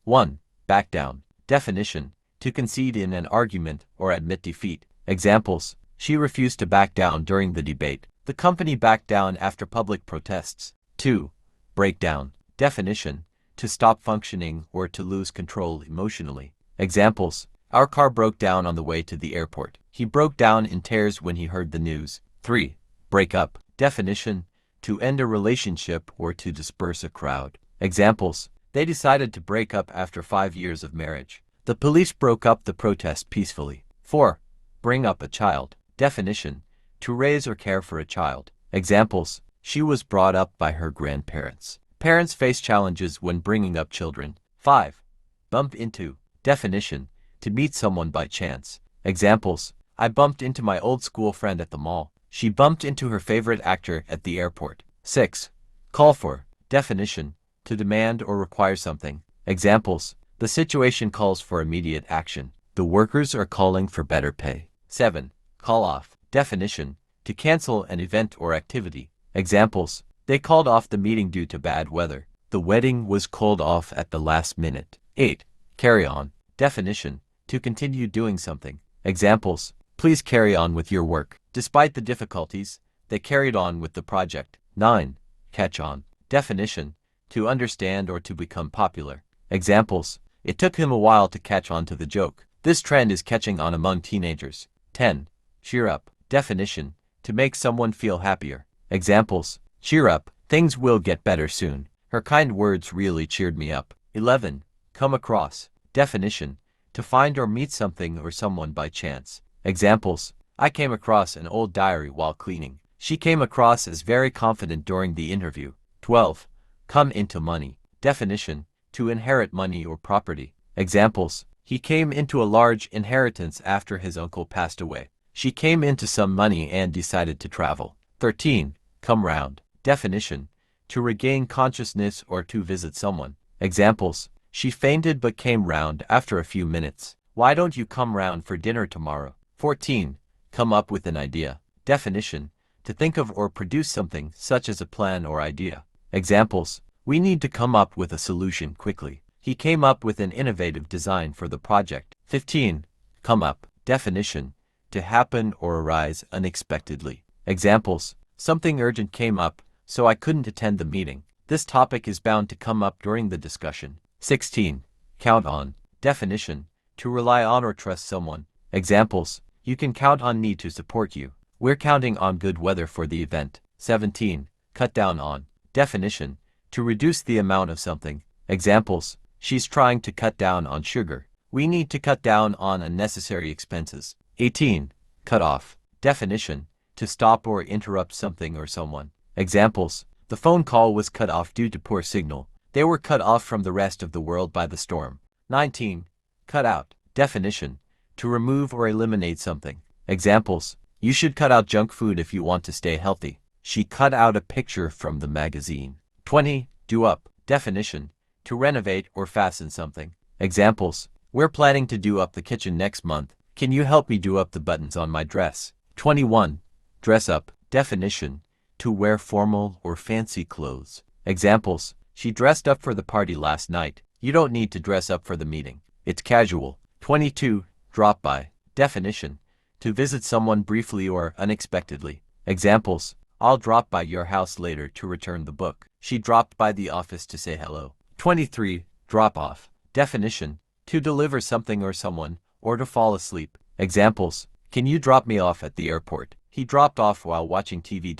1. Back down. Definition: to concede in an argument or admit defeat. Examples: she refused to back down during the debate. The company backed down after public protests. 2. Break down. Definition: to stop functioning or to lose control emotionally. Examples: our car broke down on the way to the airport. He broke down in tears when he heard the news. 3. Break up. Definition: to end a relationship or to disperse a crowd. Examples: they decided to break up after 5 years of marriage. The police broke up the protest peacefully. 4. Bring up a child. Definition: to raise or care for a child. Examples: she was brought up by her grandparents. Parents face challenges when bringing up children. 5. Bump into. Definition: to meet someone by chance. Examples: I bumped into my old school friend at the mall. She bumped into her favorite actor at the airport. 6. Call for. Definition: to demand or require something. Examples: the situation calls for immediate action. The workers are calling for better pay. 7. Call off. Definition: to cancel an event or activity. Examples: they called off the meeting due to bad weather. The wedding was called off at the last minute. 8. Carry on. Definition: to continue doing something. Examples: please carry on with your work. Despite the difficulties, they carried on with the project. 9. Catch on. Definition: to understand or to become popular. Examples: it took him a while to catch on to the joke. This trend is catching on among teenagers. 10. Cheer up. Definition: to make someone feel happier. Examples: cheer up, things will get better soon. Her kind words really cheered me up. 11. Come across. Definition: to find or meet something or someone by chance. Examples: I came across an old diary while cleaning. She came across as very confident during the interview. 12. Come into money. Definition: to inherit money or property. Examples: he came into a large inheritance after his uncle passed away. She came into some money and decided to travel. 13. Come round. Definition: to regain consciousness or to visit someone. Examples: she fainted but came round after a few minutes. Why don't you come round for dinner tomorrow? 14. Come up with an idea. Definition: to think of or produce something, such as a plan or idea. Examples: we need to come up with a solution quickly. He came up with an innovative design for the project. 15. Come up. Definition: to happen or arise unexpectedly. Examples: something urgent came up, so I couldn't attend the meeting. This topic is bound to come up during the discussion. 16. Count on. Definition: to rely on or trust someone. Examples: you can count on me to support you. We're counting on good weather for the event. 17. Cut down on. Definition: to reduce the amount of something. Examples: she's trying to cut down on sugar. We need to cut down on unnecessary expenses. 18. Cut off. Definition: to stop or interrupt something or someone. Examples: the phone call was cut off due to poor signal. They were cut off from the rest of the world by the storm. 19. Cut out. Definition: to remove or eliminate something. Examples: you should cut out junk food if you want to stay healthy. She cut out a picture from the magazine. 20. Do up. Definition: to renovate or fasten something. Examples: we're planning to do up the kitchen next month. Can you help me do up the buttons on my dress? 21. Dress up. Definition: to wear formal or fancy clothes. Examples: she dressed up for the party last night. You don't need to dress up for the meeting. It's casual. 22. Drop by. Definition: to visit someone briefly or unexpectedly. Examples: I'll drop by your house later to return the book. She dropped by the office to say hello. 23. Drop off. Definition: to deliver something or someone, or to fall asleep. Examples: can you drop me off at the airport? He dropped off while watching TV.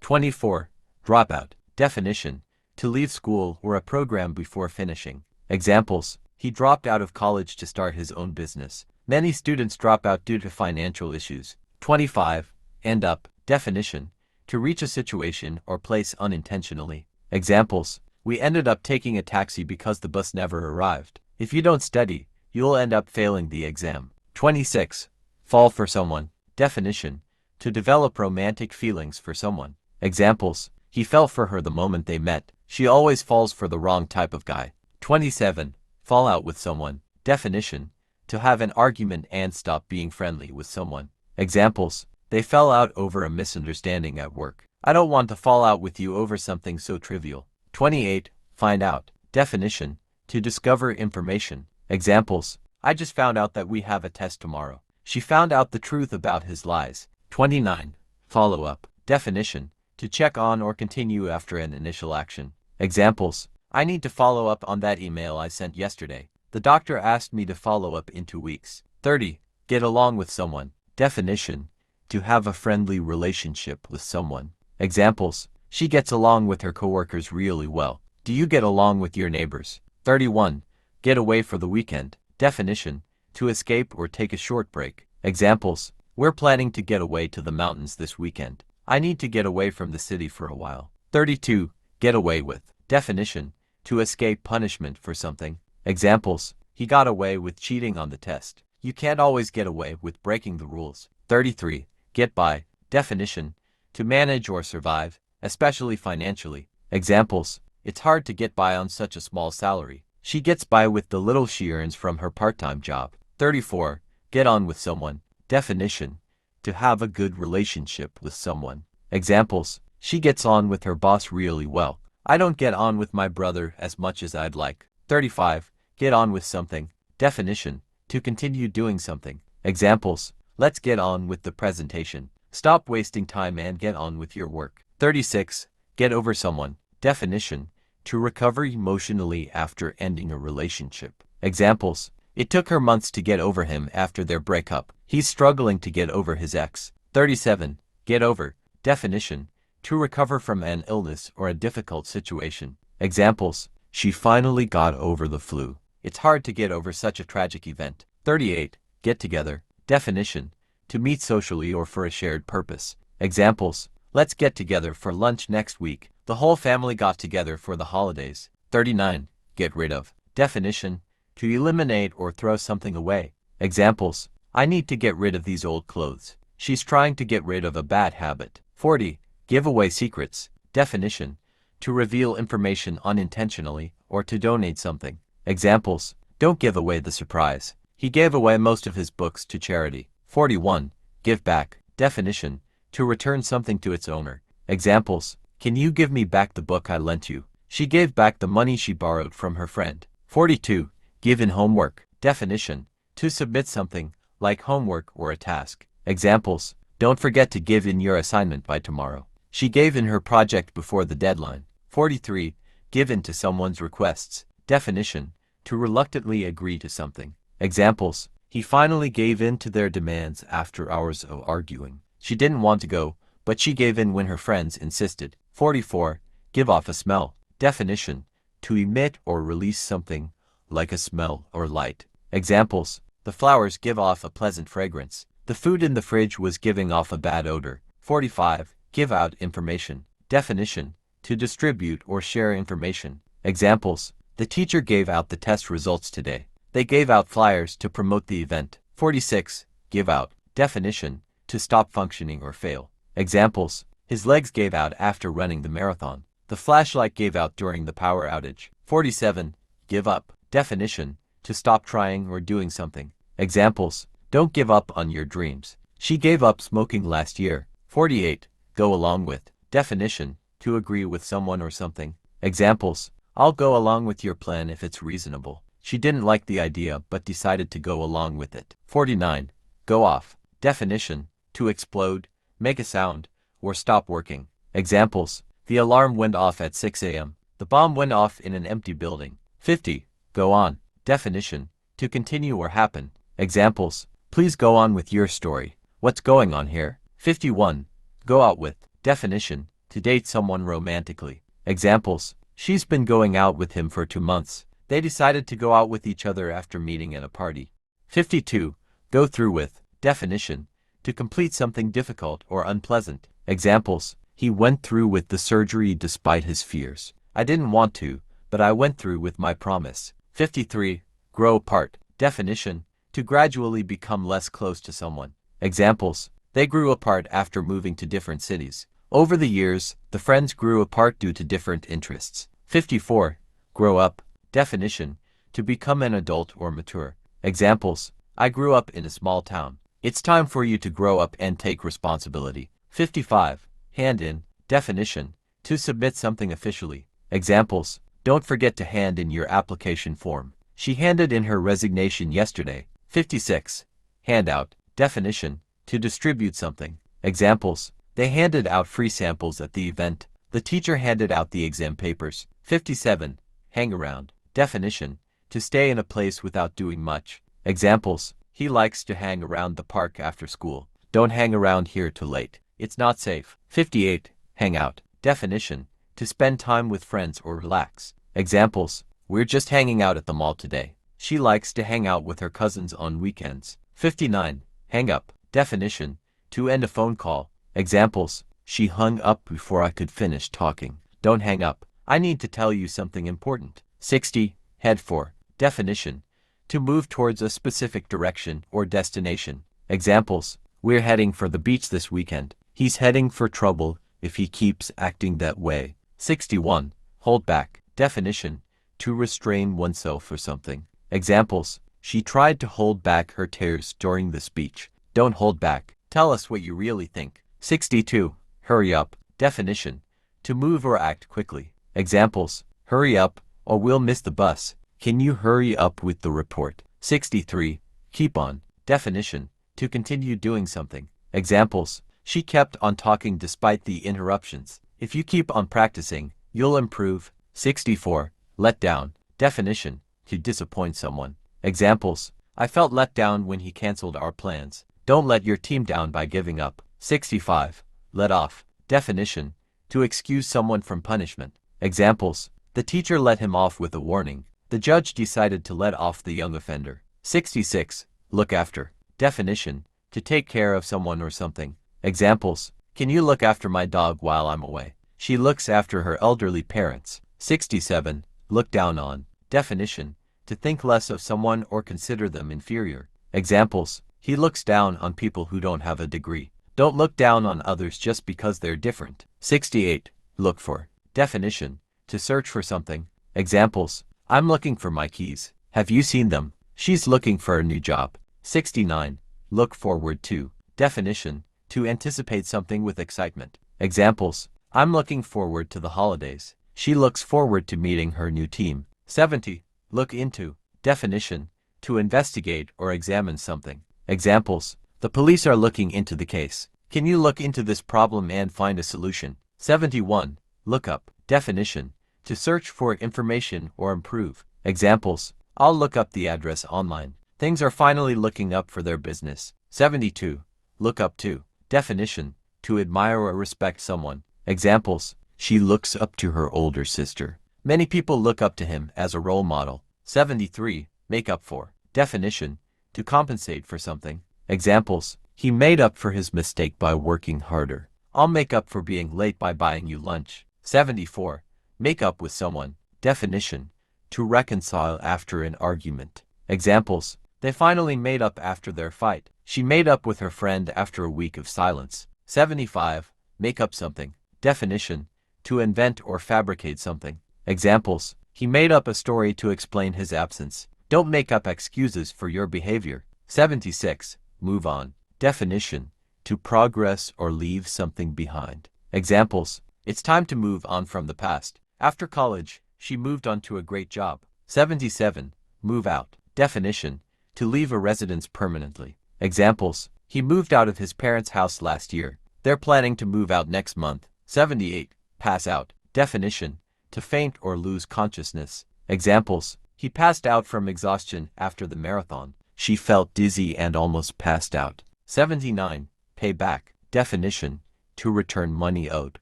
24. Drop out. Definition: to leave school or a program before finishing. Examples: he dropped out of college to start his own business. Many students drop out due to financial issues. 25. End up. Definition: to reach a situation or place unintentionally. Examples: we ended up taking a taxi because the bus never arrived. If you don't study, you'll end up failing the exam. 26. Fall for someone. Definition: to develop romantic feelings for someone. Examples: he fell for her the moment they met. She always falls for the wrong type of guy. 27. Fall out with someone. Definition: to have an argument and stop being friendly with someone. Examples: they fell out over a misunderstanding at work. I don't want to fall out with you over something so trivial. 28. Find out. Definition: to discover information. Examples: I just found out that we have a test tomorrow. She found out the truth about his lies. 29. Follow up. Definition: to check on or continue after an initial action. Examples: I need to follow up on that email I sent yesterday. The doctor asked me to follow up in 2 weeks. 30. Get along with someone. Definition: to have a friendly relationship with someone. Examples: she gets along with her coworkers really well. Do you get along with your neighbors? 31. Get away for the weekend. Definition: to escape or take a short break. Examples: we're planning to get away to the mountains this weekend. I need to get away from the city for a while. 32. Get away with. Definition: to escape punishment for something. Examples: he got away with cheating on the test. You can't always get away with breaking the rules. 33. Get by. Definition: to manage or survive, especially financially. Examples: it's hard to get by on such a small salary. She gets by with the little she earns from her part-time job. 34. Get on with someone. Definition: to have a good relationship with someone. Examples: she gets on with her boss really well. I don't get on with my brother as much as I'd like. 35. Get on with something. Definition: to continue doing something. Examples: let's get on with the presentation. Stop wasting time and get on with your work. 36. Get over someone. Definition: to recover emotionally after ending a relationship. Examples: it took her months to get over him after their breakup. He's struggling to get over his ex. 37. Get over. Definition: to recover from an illness or a difficult situation. Examples: she finally got over the flu. It's hard to get over such a tragic event. 38. Get together. Definition: to meet socially or for a shared purpose. Examples: let's get together for lunch next week. The whole family got together for the holidays. 39. Get rid of. Definition: to eliminate or throw something away. Examples: I need to get rid of these old clothes. She's trying to get rid of a bad habit. 40. Give away secrets. Definition: to reveal information unintentionally or to donate something. Examples: don't give away the surprise. He gave away most of his books to charity. 41. Give back. Definition: to return something to its owner. Examples: can you give me back the book I lent you? She gave back the money she borrowed from her friend. 42. Give in homework. Definition: to submit something, like homework or a task. Examples: don't forget to give in your assignment by tomorrow. She gave in her project before the deadline. 43. Give in to someone's requests. Definition: to reluctantly agree to something. Examples: he finally gave in to their demands after hours of arguing. She didn't want to go, but she gave in when her friends insisted. 44. Give off a smell. Definition: to emit or release something, like a smell or light. Examples: the flowers give off a pleasant fragrance. The food in the fridge was giving off a bad odor. 45. Give out information. Definition: to distribute or share information. Examples: the teacher gave out the test results today. They gave out flyers to promote the event. 46. Give out. Definition: to stop functioning or fail. Examples: his legs gave out after running the marathon. The flashlight gave out during the power outage. 47. Give up. Definition: to stop trying or doing something. Examples: don't give up on your dreams. She gave up smoking last year. 48. Go along with. Definition: to agree with someone or something. Examples: I'll go along with your plan if it's reasonable. She didn't like the idea but decided to go along with it. 49. Go off. Definition: to explode, make a sound, or stop working. Examples: the alarm went off at 6 a.m. The bomb went off in an empty building. 50. Go on. Definition: to continue or happen. Examples: please go on with your story. What's going on here? 51. Go out with. Definition: to date someone romantically. Examples: she's been going out with him for 2 months. They decided to go out with each other after meeting at a party. 52. Go through with. Definition: to complete something difficult or unpleasant. Examples: he went through with the surgery despite his fears. I didn't want to, but I went through with my promise. 53. Grow apart. Definition: to gradually become less close to someone. Examples: they grew apart after moving to different cities. Over the years, the friends grew apart due to different interests. 54. Grow up. Definition: to become an adult or mature. Examples: I grew up in a small town. It's time for you to grow up and take responsibility. 55. Hand in. Definition: to submit something officially. Examples: Don't forget to hand in your application form. She handed in her resignation yesterday. 56. Handout. Definition. To distribute something. Examples. They handed out free samples at the event. The teacher handed out the exam papers. 57. Hang around. Definition. To stay in a place without doing much. Examples. He likes to hang around the park after school. Don't hang around here too late. It's not safe. 58. Hang out. Definition. To spend time with friends or relax. Examples. We're just hanging out at the mall today. She likes to hang out with her cousins on weekends. 59. Hang up. Definition. To end a phone call. Examples. She hung up before I could finish talking. Don't hang up. I need to tell you something important. 60. Head for. Definition. To move towards a specific direction or destination. Examples. We're heading for the beach this weekend. He's heading for trouble if he keeps acting that way. 61. Hold back. Definition. To restrain oneself for something. Examples. She tried to hold back her tears during the speech. Don't hold back. Tell us what you really think. 62. Hurry up. Definition. To move or act quickly. Examples. Hurry up, or we'll miss the bus. Can you hurry up with the report? 63. Keep on. Definition. To continue doing something. Examples. She kept on talking despite the interruptions. If you keep on practicing, you'll improve. 64. Let down. Definition. To disappoint someone. Examples. I felt let down when he canceled our plans. Don't let your team down by giving up. 65. Let off. Definition. To excuse someone from punishment. Examples. The teacher let him off with a warning. The judge decided to let off the young offender. 66. Look after. Definition. To take care of someone or something. Examples. Can you look after my dog while I'm away? She looks after her elderly parents. 67. Look down on. Definition. To think less of someone or consider them inferior. Examples. He looks down on people who don't have a degree. Don't look down on others just because they're different. 68. Look for. Definition. To search for something. Examples. I'm looking for my keys. Have you seen them? She's looking for a new job. 69. Look forward to. Definition. To anticipate something with excitement. Examples. I'm looking forward to the holidays. She looks forward to meeting her new team. 70. Look into. Definition. To investigate or examine something. Examples. The police are looking into the case. Can you look into this problem and find a solution? 71. Look up. Definition. To search for information or improve. Examples. I'll look up the address online. Things are finally looking up for their business. 72. Look up to. Definition. To admire or respect someone. Examples. She looks up to her older sister. Many people look up to him as a role model. 73. Make up for. Definition. To compensate for something. Examples. He made up for his mistake by working harder. I'll make up for being late by buying you lunch. 74. Make up with someone. Definition. To reconcile after an argument. Examples. They finally made up after their fight. She made up with her friend after a week of silence. 75. Make up something. Definition. To invent or fabricate something. Examples. He made up a story to explain his absence. Don't make up excuses for your behavior. 76. Move on. Definition. To progress or leave something behind. Examples. It's time to move on from the past. After college, she moved on to a great job. 77. Move out. Definition. To leave a residence permanently. Examples. He moved out of his parents' house last year. They're planning to move out next month. 78. Pass out. Definition. To faint or lose consciousness. Examples. He passed out from exhaustion after the marathon. She felt dizzy and almost passed out. 79. Pay back. Definition. To return money owed.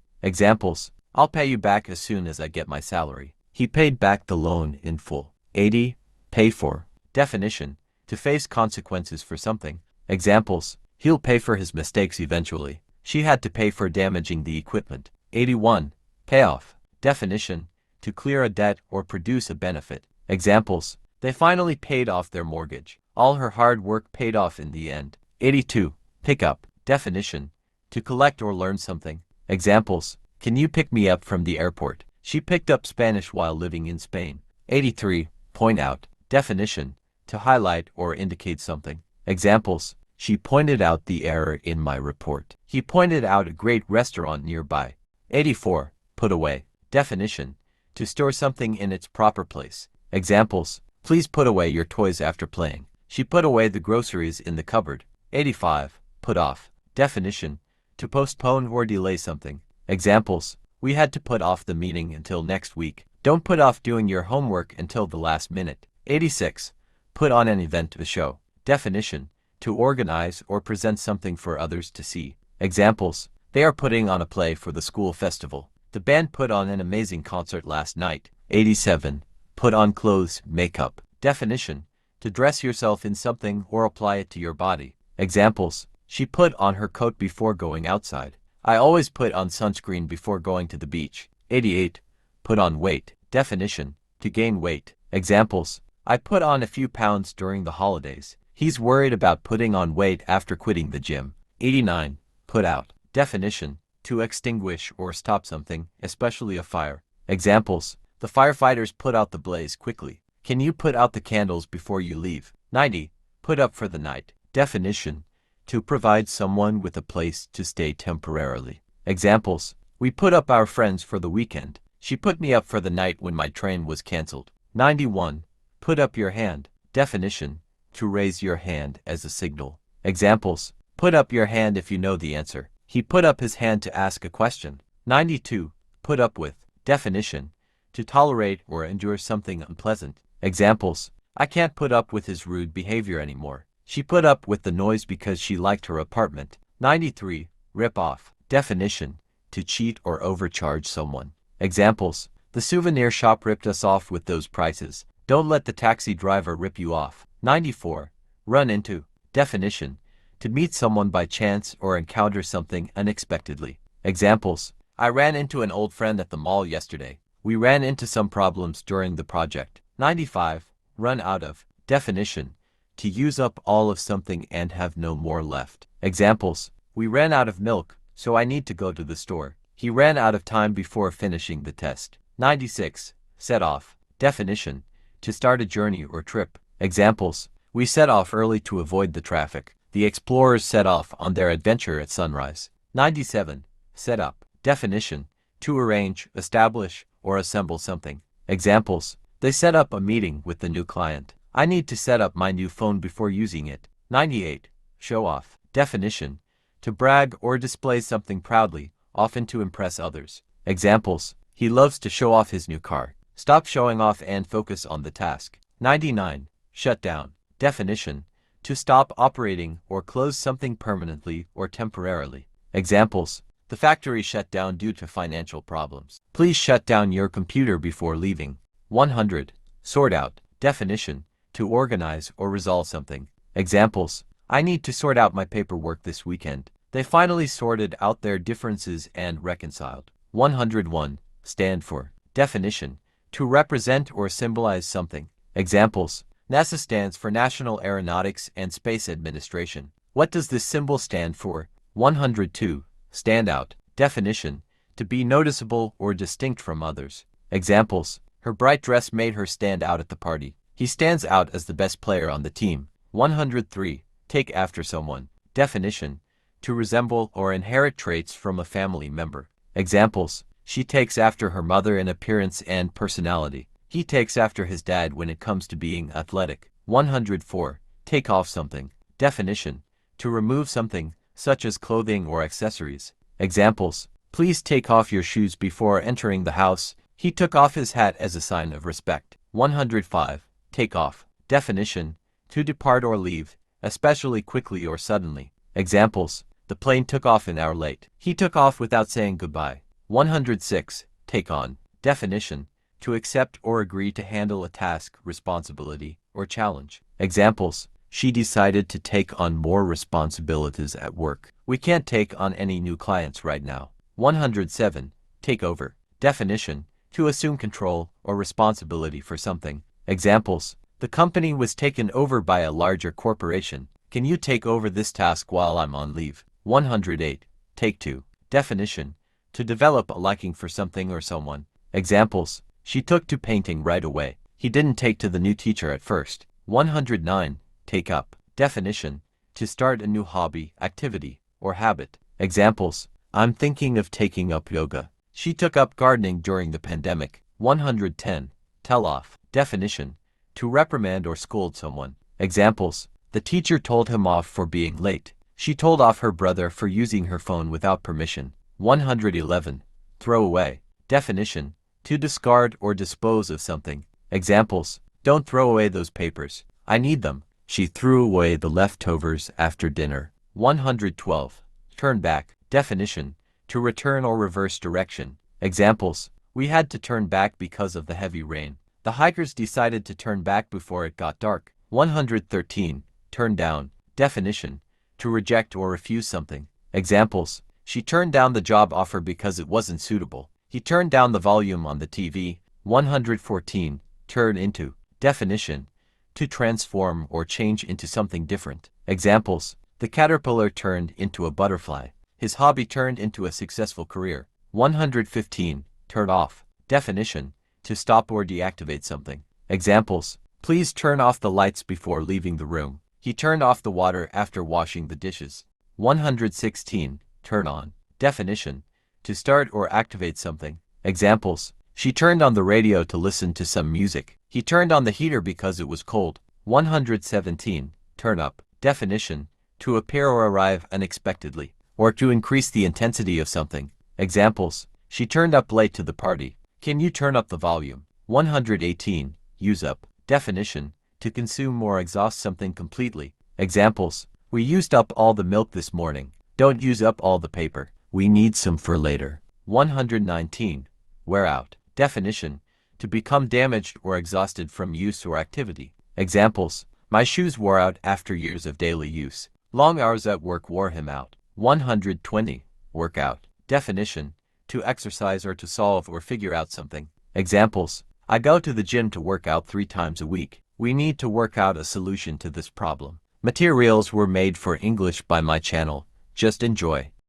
Examples. I'll pay you back as soon as I get my salary. He paid back the loan in full. 80. Pay for. Definition. To face consequences for something. Examples. He'll pay for his mistakes eventually. She had to pay for damaging the equipment. 81. Pay off. Definition. To clear a debt or produce a benefit. Examples. They finally paid off their mortgage. All her hard work paid off in the end. 82. Pick up. Definition. To collect or learn something. Examples. Can you pick me up from the airport? She picked up Spanish while living in Spain. 83. Point out. Definition. To highlight or indicate something. Examples. She pointed out the error in my report. He pointed out a great restaurant nearby. 84. Put away. Definition. to store something in its proper place. Examples: please put away your toys after playing. She put away the groceries in the cupboard. 85. Put off. Definition: to postpone or delay something. Examples: we had to put off the meeting until next week. Don't put off doing your homework until the last minute. 86. Put on an event or show. Definition: to organize or present something for others to see. Examples: they are putting on a play for the school festival. The band put on an amazing concert last night. 87. Put on clothes, makeup. Definition: to dress yourself in something or apply it to your body. Examples: she put on her coat before going outside. I always put on sunscreen before going to the beach. 88. Put on weight. Definition: to gain weight. Examples: I put on a few pounds during the holidays. He's worried about putting on weight after quitting the gym. 89. Put out. Definition: to extinguish or stop something, especially a fire. Examples: the firefighters put out the blaze quickly. Can you put out the candles before you leave? 90. Put up for the night. Definition: to provide someone with a place to stay temporarily. Examples: we put up our friends for the weekend. She put me up for the night when my train was canceled. 91. Put up your hand. Definition: to raise your hand as a signal. Examples: put up your hand if you know the answer. He put up his hand to ask a question. 92. Put up with. Definition: to tolerate or endure something unpleasant. Examples: I can't put up with his rude behavior anymore. She put up with the noise because she liked her apartment. 93. Rip off. Definition: to cheat or overcharge someone. Examples: the souvenir shop ripped us off with those prices. Don't let the taxi driver rip you off. 94. Run into. Definition: to meet someone by chance or encounter something unexpectedly. Examples: I ran into an old friend at the mall yesterday. We ran into some problems during the project. 95. Run out of. Definition: to use up all of something and have no more left. Examples: we ran out of milk, so I need to go to the store. He ran out of time before finishing the test. 96. Set off. Definition: to start a journey or trip. Examples: we set off early to avoid the traffic. The explorers set off on their adventure at sunrise. 97. Set up. Definition: to arrange, establish, or assemble something. Examples: they set up a meeting with the new client. I need to set up my new phone before using it. 98. Show off. Definition: to brag or display something proudly, often to impress others. Examples: he loves to show off his new car. Stop showing off and focus on the task. 99. Shut down. Definition: to stop operating or close something permanently or temporarily. Examples: the factory shut down due to financial problems. Please shut down your computer before leaving. 100. Sort out. Definition: to organize or resolve something. Examples: I need to sort out my paperwork this weekend. They finally sorted out their differences and reconciled. 101. Stand for. Definition: to represent or symbolize something. Examples: NASA stands for National Aeronautics and Space Administration. What does this symbol stand for? 102. Stand out. Definition: to be noticeable or distinct from others. Examples: her bright dress made her stand out at the party. He stands out as the best player on the team. 103. Take after someone. Definition: to resemble or inherit traits from a family member. Examples: she takes after her mother in appearance and personality. He takes after his dad when it comes to being athletic. 104. Take off something. Definition: to remove something, such as clothing or accessories. Examples: please take off your shoes before entering the house. He took off his hat as a sign of respect. 105. Take off. Definition: to depart or leave, especially quickly or suddenly. Examples: the plane took off an hour late. He took off without saying goodbye. 106. Take on. Definition: to accept or agree to handle a task, responsibility, or challenge. Examples: she decided to take on more responsibilities at work. We can't take on any new clients right now. 107. Take over. Definition: to assume control or responsibility for something. Examples: the company was taken over by a larger corporation. Can you take over this task while I'm on leave? 108. Take to. Definition: to develop a liking for something or someone. Examples: she took to painting right away. He didn't take to the new teacher at first. 109. Take up. Definition: to start a new hobby, activity, or habit. Examples: I'm thinking of taking up yoga. She took up gardening during the pandemic. 110. Tell off. Definition: to reprimand or scold someone. Examples: the teacher told him off for being late. She told off her brother for using her phone without permission. 111. Throw away. Definition: to discard or dispose of something. Examples: don't throw away those papers. I need them. She threw away the leftovers after dinner. 112. Turn back. Definition: to return or reverse direction. Examples: we had to turn back because of the heavy rain. The hikers decided to turn back before it got dark. 113. Turn down. Definition: to reject or refuse something. Examples: she turned down the job offer because it wasn't suitable. He turned down the volume on the TV. 114. Turn into. Definition: to transform or change into something different. Examples: the caterpillar turned into a butterfly. His hobby turned into a successful career. 115. Turn off. Definition: to stop or deactivate something. Examples: please turn off the lights before leaving the room. He turned off the water after washing the dishes. 116. Turn on. Definition: to start or activate something. Examples: she turned on the radio to listen to some music. He turned on the heater because it was cold. 117. Turn up. Definition: to appear or arrive unexpectedly, or to increase the intensity of something. Examples: she turned up late to the party. Can you turn up the volume? 118. Use up. Definition: to consume or exhaust something completely. Examples: we used up all the milk this morning. Don't use up all the paper. We need some for later. 119. Wear out. Definition: to become damaged or exhausted from use or activity. Examples: my shoes wore out after years of daily use. Long hours at work wore him out. 120. Work out. Definition: to exercise or to solve or figure out something. Examples: I go to the gym to work out 3 times a week. We need to work out a solution to this problem. Materials were made for English by my channel. Just enjoy.